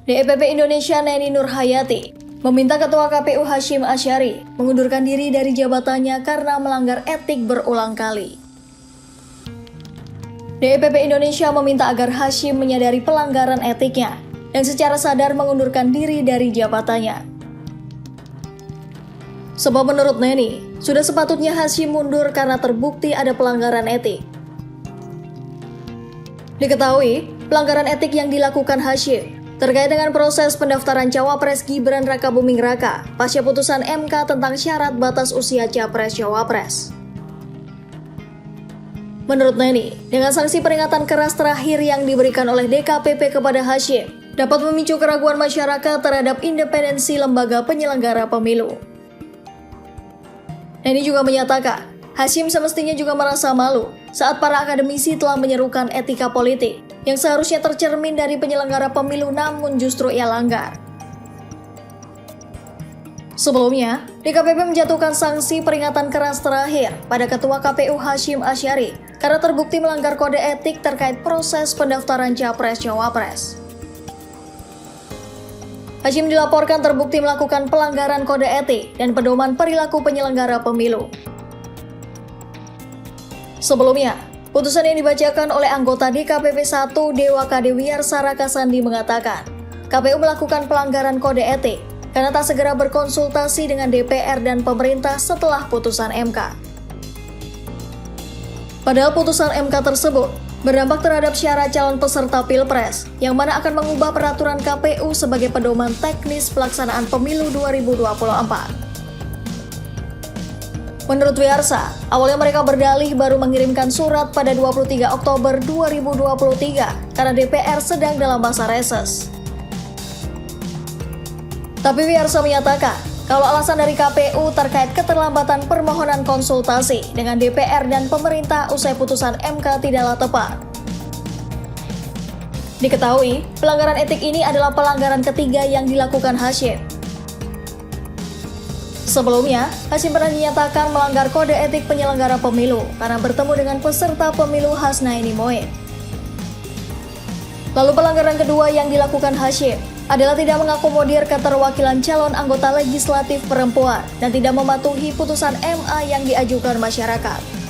DPP Indonesia Neni Nurhayati meminta Ketua KPU Hasyim Asyari mengundurkan diri dari jabatannya karena melanggar etik berulang kali. DPP Indonesia meminta agar Hasyim menyadari pelanggaran etiknya dan secara sadar mengundurkan diri dari jabatannya. Sebab menurut Neni, sudah sepatutnya Hasyim mundur karena terbukti ada pelanggaran etik. Diketahui, pelanggaran etik yang dilakukan Hasyim terkait dengan proses pendaftaran Cawapres Gibran Rakabuming Raka pasca putusan MK tentang syarat batas usia Capres-Cawapres. Menurut Neni, dengan sanksi peringatan keras terakhir yang diberikan oleh DKPP kepada Hasyim dapat memicu keraguan masyarakat terhadap independensi lembaga penyelenggara pemilu. Neni juga menyatakan, Hasyim semestinya juga merasa malu saat para akademisi telah menyerukan etika politik yang seharusnya tercermin dari penyelenggara pemilu namun justru ia langgar. Sebelumnya, DKPP menjatuhkan sanksi peringatan keras terakhir pada Ketua KPU Hasyim Asyari karena terbukti melanggar kode etik terkait proses pendaftaran Capres-Cawapres. Hasyim dilaporkan terbukti melakukan pelanggaran kode etik dan pedoman perilaku penyelenggara pemilu. Sebelumnya, putusan yang dibacakan oleh anggota DKPP 1 Dewa Kade Wiyarsa Rakasandi mengatakan, KPU melakukan pelanggaran kode etik karena tak segera berkonsultasi dengan DPR dan pemerintah setelah putusan MK. Padahal putusan MK tersebut berdampak terhadap syarat calon peserta Pilpres yang mana akan mengubah peraturan KPU sebagai pedoman teknis pelaksanaan pemilu 2024. Menurut Wiyarsa, awalnya mereka berdalih baru mengirimkan surat pada 23 Oktober 2023 karena DPR sedang dalam masa reses. Tapi Wiyarsa menyatakan, kalau alasan dari KPU terkait keterlambatan permohonan konsultasi dengan DPR dan pemerintah usai putusan MK tidaklah tepat. Diketahui, pelanggaran etik ini adalah pelanggaran ketiga yang dilakukan Hasyim. Sebelumnya, Hasyim pernah dinyatakan melanggar kode etik penyelenggara pemilu karena bertemu dengan peserta pemilu Hasnaini Moid. Lalu pelanggaran kedua yang dilakukan Hasyim adalah tidak mengakomodir keterwakilan calon anggota legislatif perempuan dan tidak mematuhi putusan MA yang diajukan masyarakat.